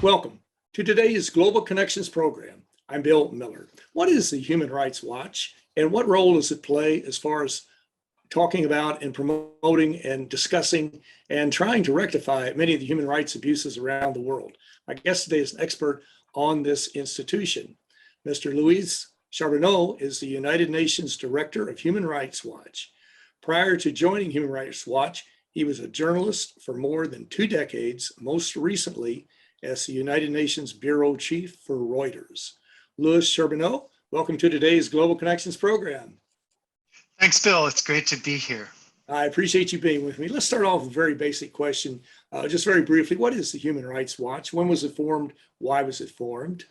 Welcome to today's Global Connections program. I'm Bill Miller. What is the Human Rights Watch and what role does it play as far as talking about and promoting and discussing and trying to rectify many of the human rights abuses around the world? My guest today is an expert on this institution. Mr. Luis Charbonneau is the United Nations Director of Human Rights Watch. Prior to joining Human Rights Watch, he was a journalist for more than 2 decades, most recently as the United Nations Bureau Chief for Reuters. Luis Charbonneau, welcome to today's Global Connections program. Thanks, Bill. It's great to be here. I appreciate you being with me. Let's start off with a very basic question. Just very briefly, what is the Human Rights Watch? When was it formed? Why was it formed?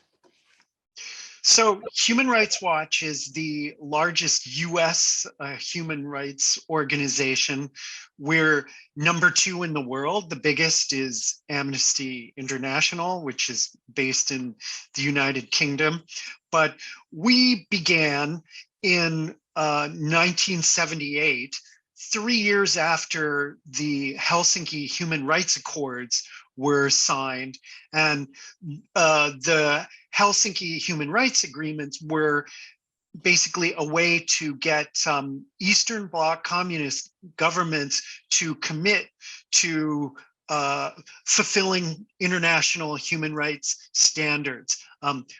So Human Rights Watch is the largest US human rights organization. We're number 2 in the world. The biggest is Amnesty International, which is based in the United Kingdom. But we began in 1978, 3 years after the Helsinki Human Rights Accords were signed, and the Helsinki Human Rights Agreements were basically a way to get Eastern Bloc communist governments to commit to fulfilling international human rights standards,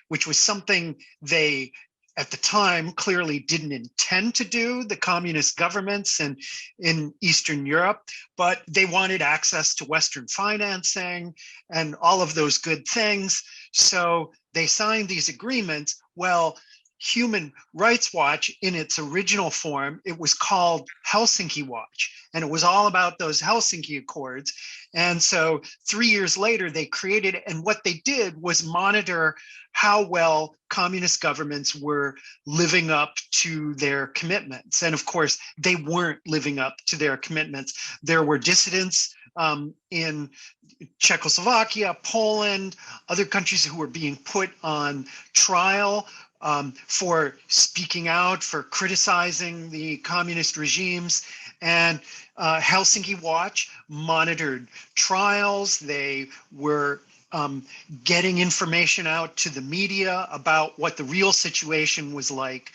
which was something they at the time clearly didn't intend to do, the communist governments and in Eastern Europe, but they wanted access to Western financing and all of those good things. So they signed these agreements. Well, Human Rights Watch, in its original form, it was called Helsinki Watch, and it was all about those Helsinki Accords. And so 3 years later, they created it, and what they did was monitor how well communist governments were living up to their commitments. And of course, they weren't living up to their commitments. There were dissidents in Czechoslovakia, Poland, other countries who were being put on trial for speaking out, for criticizing the communist regimes. And Helsinki Watch monitored trials. They were getting information out to the media about what the real situation was like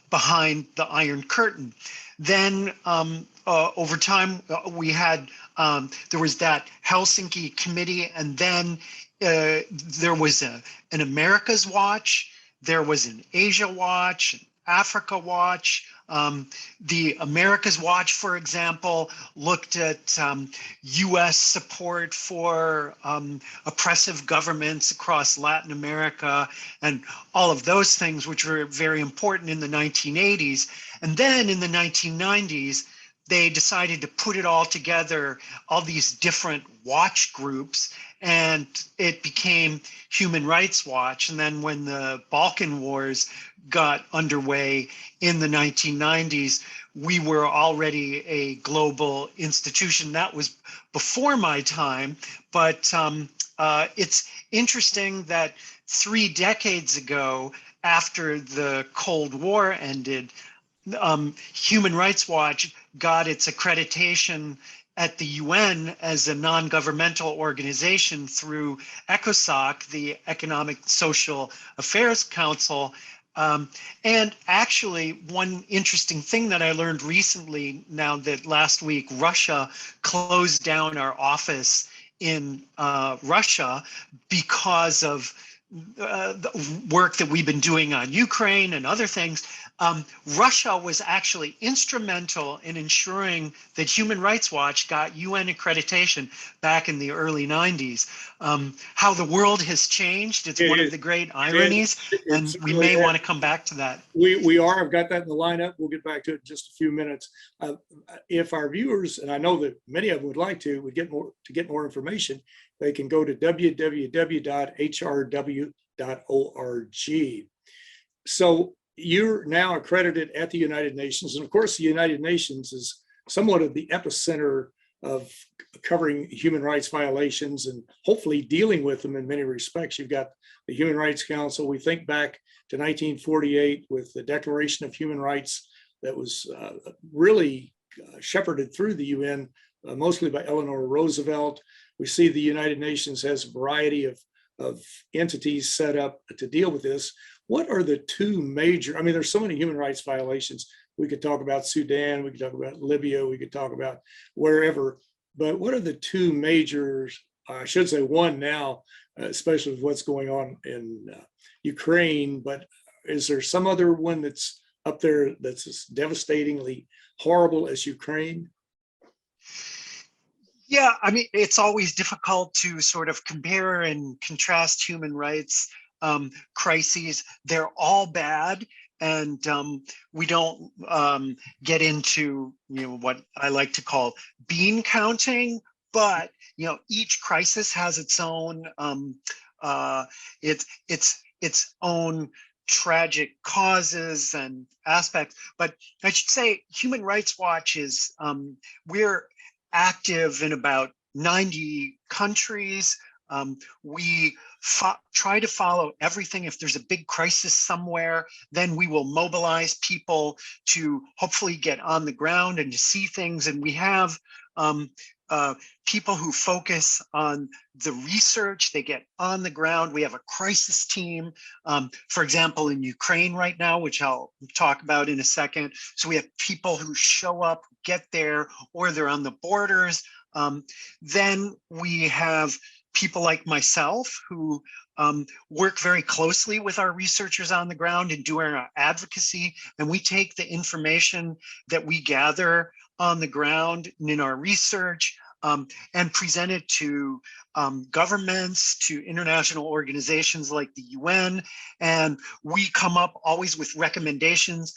behind the Iron Curtain. Then over time, we had, there was that Helsinki Committee, and then there was an Americas Watch, there was an Asia Watch, an Africa Watch. The Americas Watch, for example, looked at US support for oppressive governments across Latin America and all of those things, which were very important in the 1980s. And then in the 1990s, they decided to put it all together, all these different watch groups, and it became Human Rights Watch. And then when the Balkan Wars got underway in the 1990s, we were already a global institution. That was before my time, but it's interesting that 3 decades ago, after the Cold War ended, Human Rights Watch got its accreditation at the UN as a non-governmental organization through ECOSOC, the Economic Social Affairs Council. And actually, one interesting thing that I learned recently, now that last week Russia closed down our office in Russia because of the work that we've been doing on Ukraine and other things. Russia was actually instrumental in ensuring that Human Rights Watch got UN accreditation back in the early 90s. How the world has changed, it's one of the great ironies, and we may want to come back to that. We are. I've got that in the lineup. We'll get back to it in just a few minutes. If our viewers, and I know that many of them would like to, get more information, they can go to www.hrw.org. So you're now accredited at the United Nations. And of course, the United Nations is somewhat of the epicenter of covering human rights violations and hopefully dealing with them in many respects. You've got the Human Rights Council. We think back to 1948 with the Declaration of Human Rights that was really shepherded through the UN mostly by Eleanor Roosevelt. We see the United Nations has a variety of entities set up to deal with this. What are the two major, I mean, there's so many human rights violations. We could talk about Sudan, we could talk about Libya, we could talk about wherever, but what are the two major, I should say one now, especially with what's going on in Ukraine, but is there some other one that's up there that's as devastatingly horrible as Ukraine? Yeah, I mean, it's always difficult to sort of compare and contrast human rights crises. They're all bad, and we don't get into what I like to call bean counting. But each crisis has its own its own tragic causes and aspects. But I should say, Human Rights Watch is we're active in about 90 countries. We try to follow everything. If there's a big crisis somewhere, then we will mobilize people to hopefully get on the ground and to see things. And we have people who focus on the research. They get on the ground. We have a crisis team, for example, in Ukraine right now, which I'll talk about in a second. So we have people who show up, get there, or they're on the borders. Then we have people like myself who work very closely with our researchers on the ground and doing our advocacy. And we take the information that we gather on the ground and in our research and present it to governments, to international organizations like the UN. And we come up always with recommendations.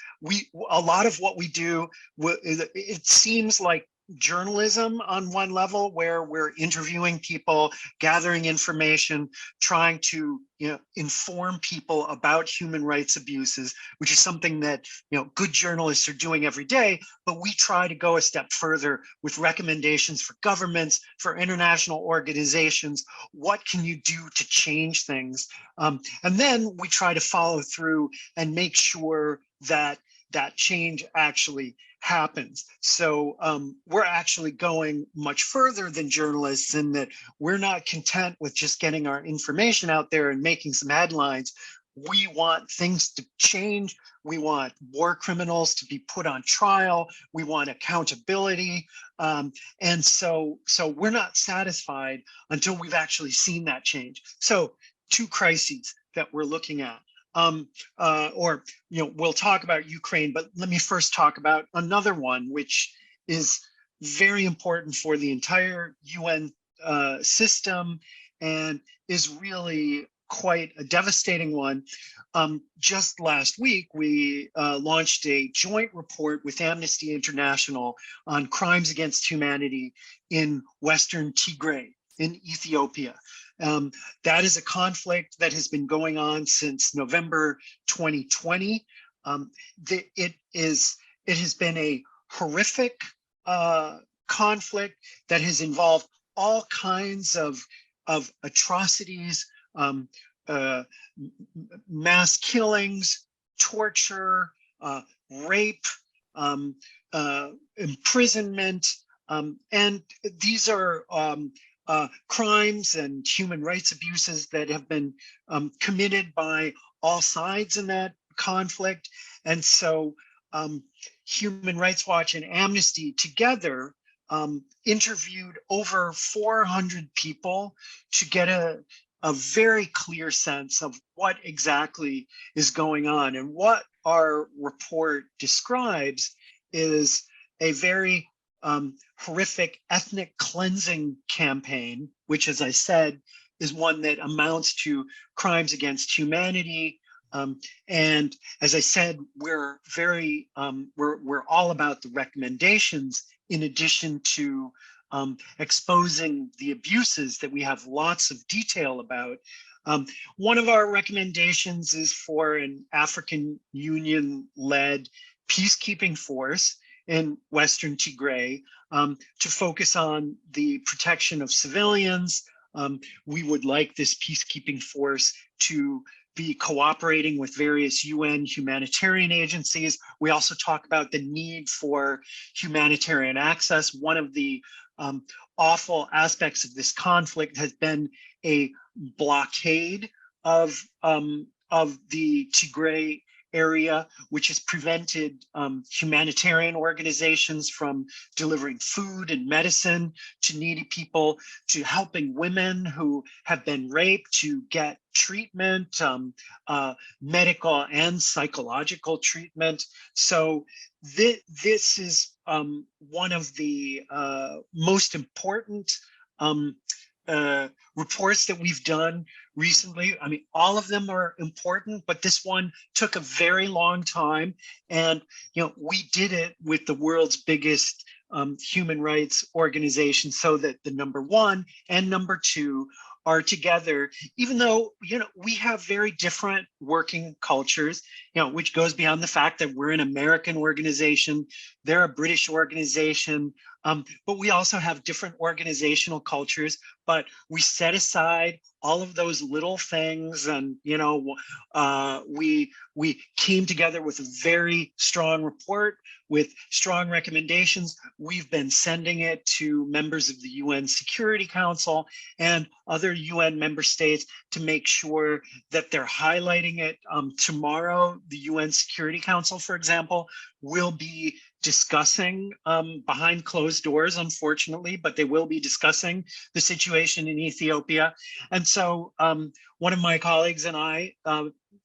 A lot of what we do, it seems like journalism on one level, where we're interviewing people, gathering information, trying to inform people about human rights abuses, which is something that good journalists are doing every day. But we try to go a step further with recommendations for governments, for international organizations. What can you do to change things? And then we try to follow through and make sure that that change actually happens. So we're actually going much further than journalists in that we're not content with just getting our information out there and making some headlines. We want things to change. We want war criminals to be put on trial. We want accountability. And so we're not satisfied until we've actually seen that change. So two crises that we're looking at. We'll talk about Ukraine, but let me first talk about another one, which is very important for the entire UN system and is really quite a devastating one. Just last week, we launched a joint report with Amnesty International on crimes against humanity in Western Tigray in Ethiopia. That is a conflict that has been going on since November 2020. It has been a horrific conflict that has involved all kinds of atrocities, mass killings, torture, rape, imprisonment, and these are crimes and human rights abuses that have been committed by all sides in that conflict. And so Human Rights Watch and Amnesty together interviewed over 400 people to get a very clear sense of what exactly is going on. And what our report describes is a very horrific ethnic cleansing campaign, which, as I said, is one that amounts to crimes against humanity. And as I said, we're all about the recommendations, in addition to exposing the abuses that we have lots of detail about. One of our recommendations is for an African Union-led peacekeeping force in Western Tigray to focus on the protection of civilians. We would like this peacekeeping force to be cooperating with various UN humanitarian agencies. We also talk about the need for humanitarian access. One of the awful aspects of this conflict has been a blockade of the Tigray area, which has prevented humanitarian organizations from delivering food and medicine to needy people, to helping women who have been raped to get treatment, medical and psychological treatment. So this is one of the most important reports that we've done recently. I mean, all of them are important, but this one took a very long time. And, we did it with the world's biggest human rights organization, so that the number one and number two are together, even though, we have very different working cultures, which goes beyond the fact that we're an American organization, they're a British organization, but we also have different organizational cultures. But we set aside all of those little things, and we came together with a very strong report with strong recommendations. We've been sending it to members of the UN Security Council and other UN member states to make sure that they're highlighting it. Tomorrow, the UN Security Council, for example, will be discussing behind closed doors, unfortunately, but they will be discussing the situation in Ethiopia. And so one of my colleagues and I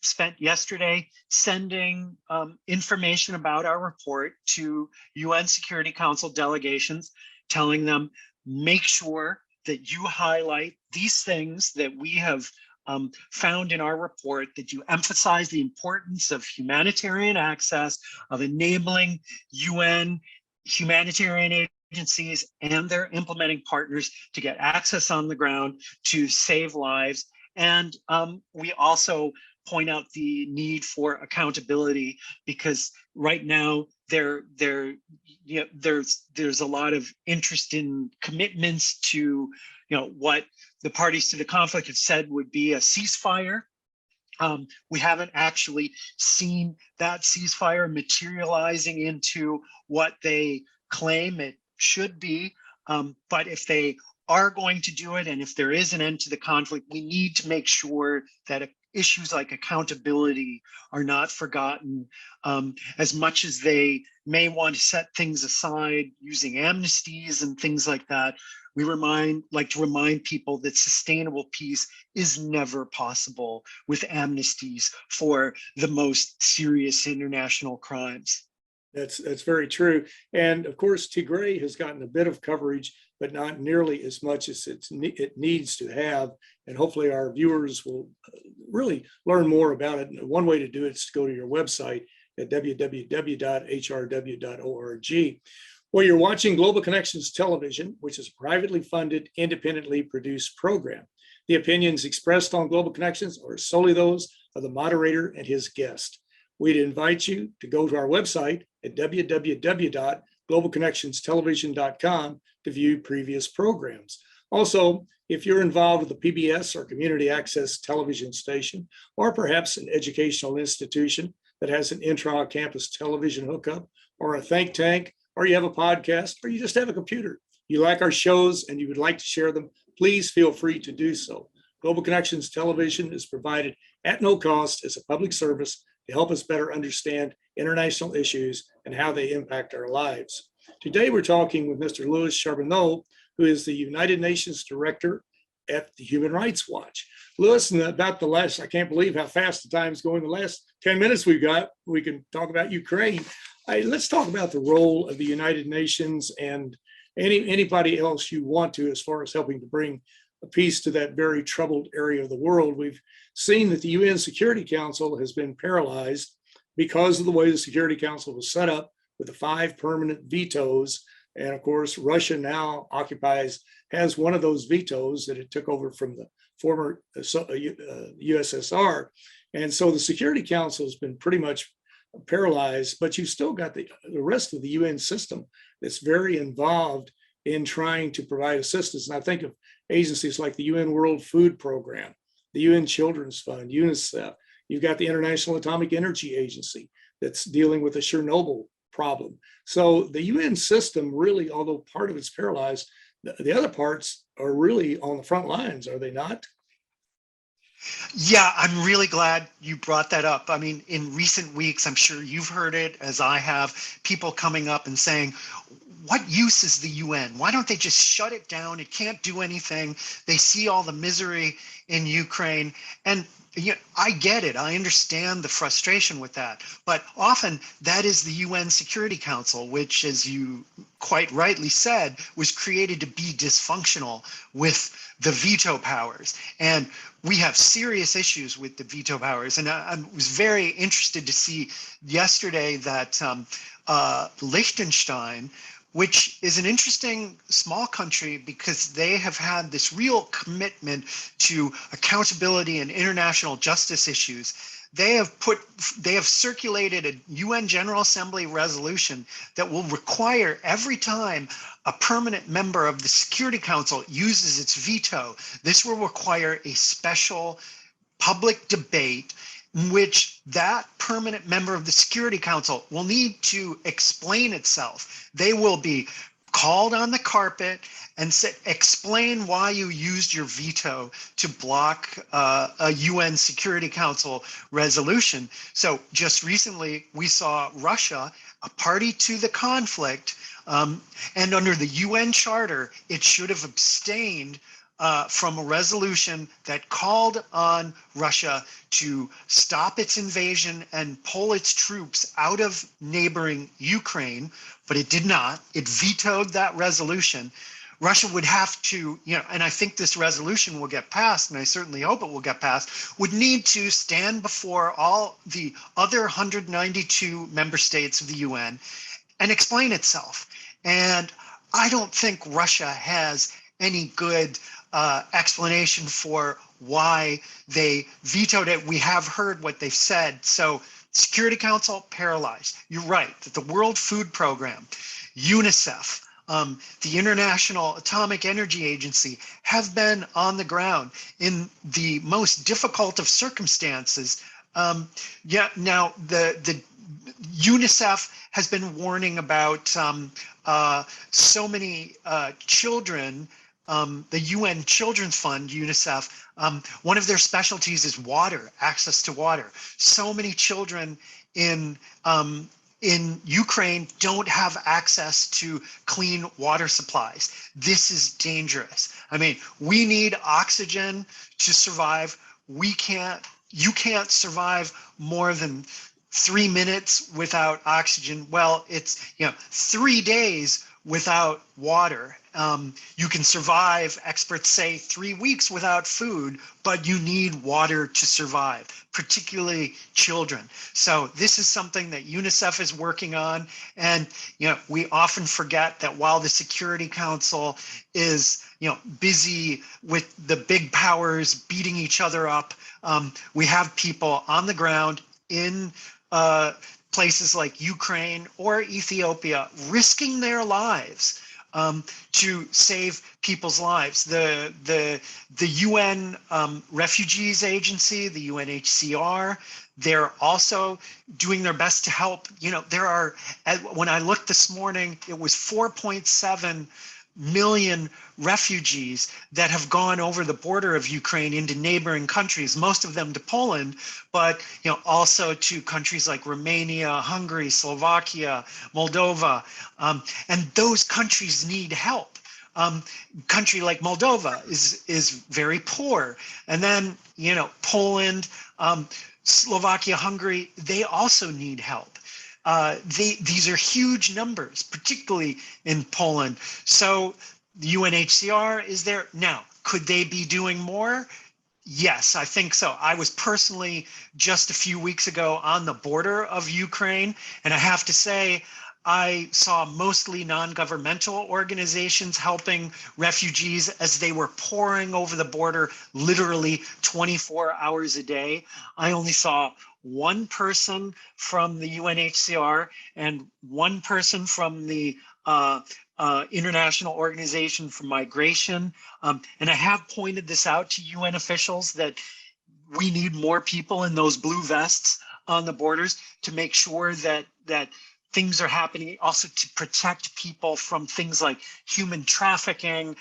spent yesterday sending information about our report to UN Security Council delegations, telling them, make sure that you highlight these things that we have found in our report, that you emphasize the importance of humanitarian access, of enabling UN humanitarian agencies and their implementing partners to get access on the ground to save lives. And we also point out the need for accountability, because right now there's a lot of interest in commitments to what the parties to the conflict have said would be a ceasefire. We haven't actually seen that ceasefire materializing into what they claim it should be. But if they are going to do it, and if there is an end to the conflict, we need to make sure that issues like accountability are not forgotten. As much as they may want to set things aside using amnesties and things like that, we like to remind people that sustainable peace is never possible with amnesties for the most serious international crimes. That's very true. And of course, Tigray has gotten a bit of coverage, but not nearly as much as it needs to have. And hopefully our viewers will really learn more about it. And one way to do it is to go to your website at www.hrw.org. Well, you're watching Global Connections Television, which is a privately funded, independently produced program. The opinions expressed on Global Connections are solely those of the moderator and his guest. We'd invite you to go to our website at www.globalconnectionstelevision.com to view previous programs. Also, if you're involved with a PBS or community access television station, or perhaps an educational institution that has an intra-campus television hookup, or a think tank, or you have a podcast, or you just have a computer, you like our shows and you would like to share them, please feel free to do so. Global Connections Television is provided at no cost as a public service to help us better understand international issues and how they impact our lives. Today, we're talking with Mr. Louis Charbonneau, who is the United Nations Director at the Human Rights Watch. Louis, in about the last, I can't believe how fast the time's going, the last 10 minutes we've got, we can talk about Ukraine. Let's talk about the role of the United Nations and anybody else you want to, as far as helping to bring a peace to that very troubled area of the world. We've seen that the UN Security Council has been paralyzed because of the way the Security Council was set up with the 5 permanent vetoes. And of course, Russia now has one of those vetoes that it took over from the former USSR. And so the Security Council has been pretty much paralyzed, but you've still got the rest of the UN system that's very involved in trying to provide assistance. And I think of agencies like the UN World Food Program, the UN Children's Fund, UNICEF, You've got the International Atomic Energy Agency that's dealing with the Chernobyl problem. So the UN system really, although part of it's paralyzed, the other parts are really on the front lines, are they not? Yeah, I'm really glad you brought that up. I mean, in recent weeks, I'm sure you've heard it, as I have, people coming up and saying, what use is the UN? Why don't they just shut it down? It can't do anything. They see all the misery in Ukraine. And I get it. I understand the frustration with that. But often that is the UN Security Council, which, as you quite rightly said, was created to be dysfunctional with the veto powers. And we have serious issues with the veto powers. And I was very interested to see yesterday that Liechtenstein, which is an interesting small country because they have had this real commitment to accountability and international justice issues. They have circulated a UN General Assembly resolution that will require every time a permanent member of the Security Council uses its veto, this will require a special public debate in which that permanent member of the Security Council will need to explain itself. They will be called on the carpet and explain why you used your veto to block a UN Security Council resolution. So just recently, we saw Russia, a party to the conflict, and under the UN Charter, it should have abstained from a resolution that called on Russia to stop its invasion and pull its troops out of neighboring Ukraine, but it did not. It vetoed that resolution. Russia would have to, and I think this resolution will get passed, and I certainly hope it will get passed, would need to stand before all the other 192 member states of the UN and explain itself. And I don't think Russia has any good explanation for why they vetoed it. We have heard what they've said. So Security Council paralyzed. You're right that the World Food Program, UNICEF, the International Atomic Energy Agency have been on the ground in the most difficult of circumstances. Now the UNICEF has been warning about so many children. The UN Children's Fund, UNICEF, one of their specialties is water, access to water. So many children in Ukraine don't have access to clean water supplies. This is dangerous. I mean, we need oxygen to survive. You can't survive more than 3 minutes without oxygen. Well, it's 3 days without water. You can survive, experts say, 3 weeks without food, but you need water to survive, particularly children. So this is something that UNICEF is working on. And we often forget that while the Security Council is busy with the big powers beating each other up, we have people on the ground in places like Ukraine or Ethiopia risking their lives to save people's lives. The UN Refugees Agency, the UNHCR, they're also doing their best to help. There are, when I looked this morning, it was 4.7 million refugees that have gone over the border of Ukraine into neighboring countries, most of them to Poland, but also to countries like Romania, Hungary, Slovakia, Moldova, and those countries need help. Country like Moldova is very poor, and then Poland, Slovakia, Hungary, they also need help. These are huge numbers, particularly in Poland. So the UNHCR is there. Now, could they be doing more? Yes, I think so. I was personally just a few weeks ago on the border of Ukraine, and I have to say, I saw mostly non-governmental organizations helping refugees as they were pouring over the border literally 24 hours a day. I only saw one person from the UNHCR and one person from the International Organization for Migration. And I have pointed this out to UN officials that we need more people in those blue vests on the borders to make sure that things are happening, also to protect people from things like human trafficking,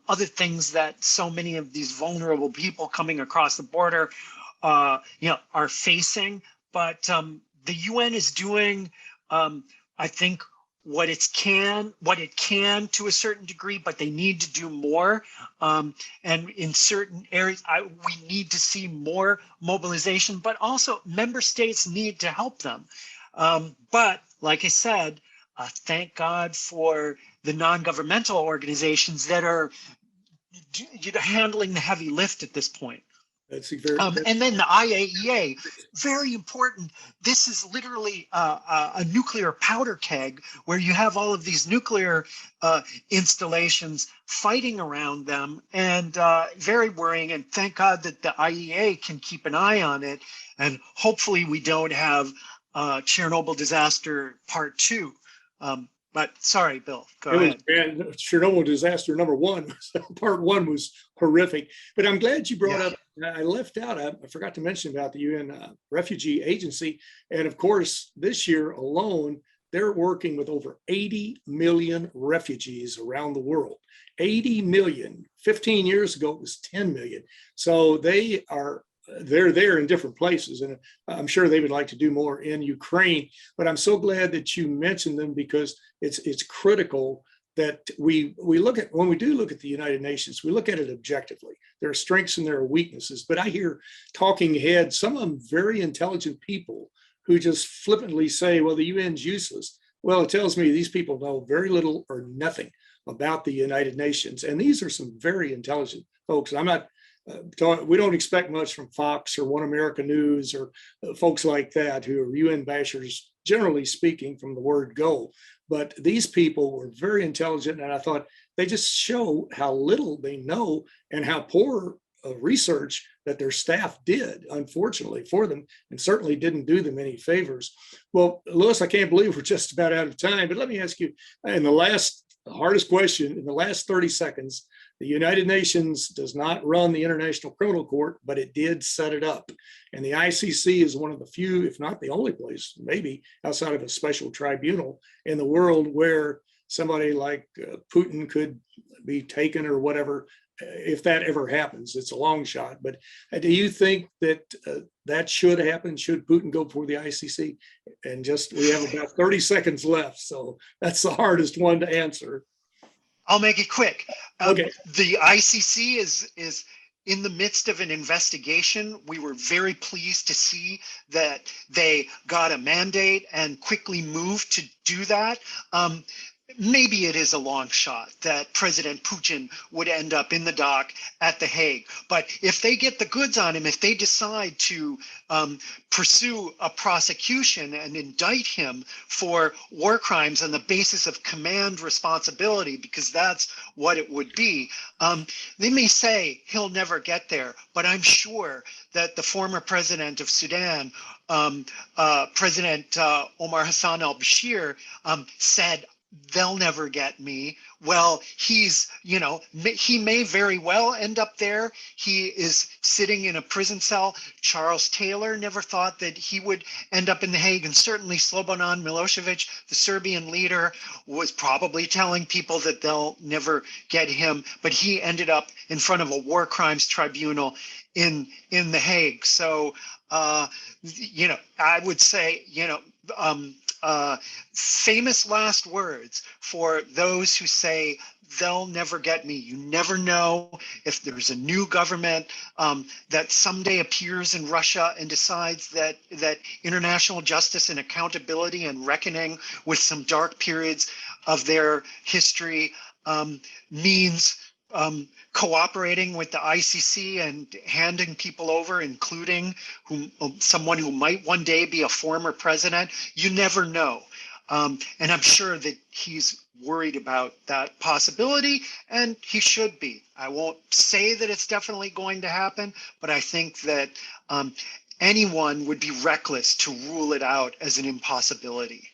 other things that so many of these vulnerable people coming across the border, are facing. But the UN is doing, I think, what it can to a certain degree, but they need to do more. And in certain areas, we need to see more mobilization, but also member states need to help them. But like I said, thank God for the non-governmental organizations that are handling the heavy lift at this point. That's very. And then the IAEA, very important. This is literally a nuclear powder keg where you have all of these nuclear installations fighting around them, and very worrying. And thank God that the IAEA can keep an eye on it. And hopefully we don't have Chernobyl disaster part 2. But sorry, Bill, go ahead. Chernobyl disaster number 1, part 1 was horrific. But I'm glad you brought up, I left out, I forgot to mention about the UN Refugee Agency. And of course, this year alone, they're working with over 80 million refugees around the world. 80 million. 15 years ago, it was 10 million. So they're there in different places, and I'm sure they would like to do more in Ukraine. But I'm so glad that you mentioned them, because it's critical that we look at, when we do look at the United Nations, we look at it objectively. There are strengths and there are weaknesses. But I hear talking heads, some of them very intelligent people, who just flippantly say, well, the UN's useless. Well, it tells me these people know very little or nothing about the United Nations. And these are some very intelligent folks. I'm not we don't expect much from Fox or One America News or folks like that, who are UN bashers, generally speaking, from the word go. But these people were very intelligent, and I thought they just show how little they know and how poor research that their staff did, unfortunately, for them, and certainly didn't do them any favors. Well, Louis, I can't believe we're just about out of time, but let me ask you, the hardest question, in the last 30 seconds, the United Nations does not run the International Criminal Court, but it did set it up. And the ICC is one of the few, if not the only place, maybe outside of a special tribunal in the world, where somebody like Putin could be taken or whatever, if that ever happens. It's a long shot. But do you think that that should happen? Should Putin go before the ICC? And we have about 30 seconds left, so that's the hardest one to answer. I'll make it quick. Okay. The ICC is in the midst of an investigation. We were very pleased to see that they got a mandate and quickly moved to do that. Maybe it is a long shot that President Putin would end up in the dock at The Hague. But if they get the goods on him, if they decide to pursue a prosecution and indict him for war crimes on the basis of command responsibility, because that's what it would be, they may say he'll never get there. But I'm sure that the former president of Sudan, President Omar Hassan al-Bashir, said, they'll never get me. Well, he may very well end up there. He is sitting in a prison cell. Charles Taylor never thought that he would end up in The Hague. And certainly Slobodan Milosevic, the Serbian leader, was probably telling people that they'll never get him. But he ended up in front of a war crimes tribunal in The Hague. So, I would say, famous last words for those who say they'll never get me. You never know if there's a new government that someday appears in Russia and decides that international justice and accountability and reckoning with some dark periods of their history means cooperating with the ICC and handing people over, including someone who might one day be a former president. You never know. And I'm sure that he's worried about that possibility, and he should be. I won't say that it's definitely going to happen, but I think that anyone would be reckless to rule it out as an impossibility.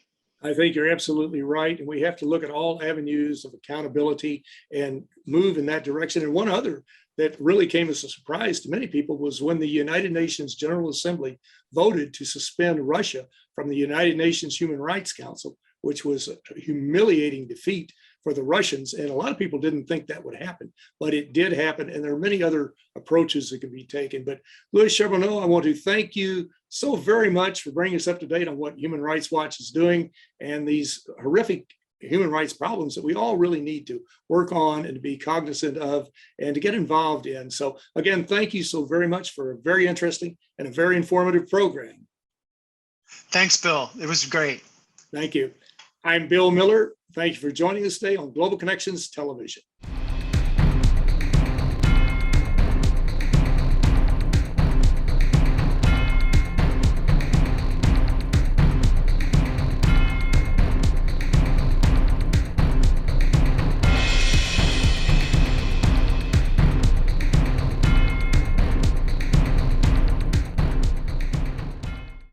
I think you're absolutely right. And we have to look at all avenues of accountability and move in that direction. And one other that really came as a surprise to many people was when the United Nations General Assembly voted to suspend Russia from the United Nations Human Rights Council, which was a humiliating defeat for the Russians. And a lot of people didn't think that would happen, but it did happen. And there are many other approaches that can be taken. But Louis Charbonneau, I want to thank you so very much for bringing us up to date on what Human Rights Watch is doing and these horrific human rights problems that we all really need to work on and to be cognizant of and to get involved in. So again, thank you so very much for a very interesting and a very informative program. Thanks, Bill. It was great. Thank you. I'm Bill Miller. Thank you for joining us today on Global Connections Television.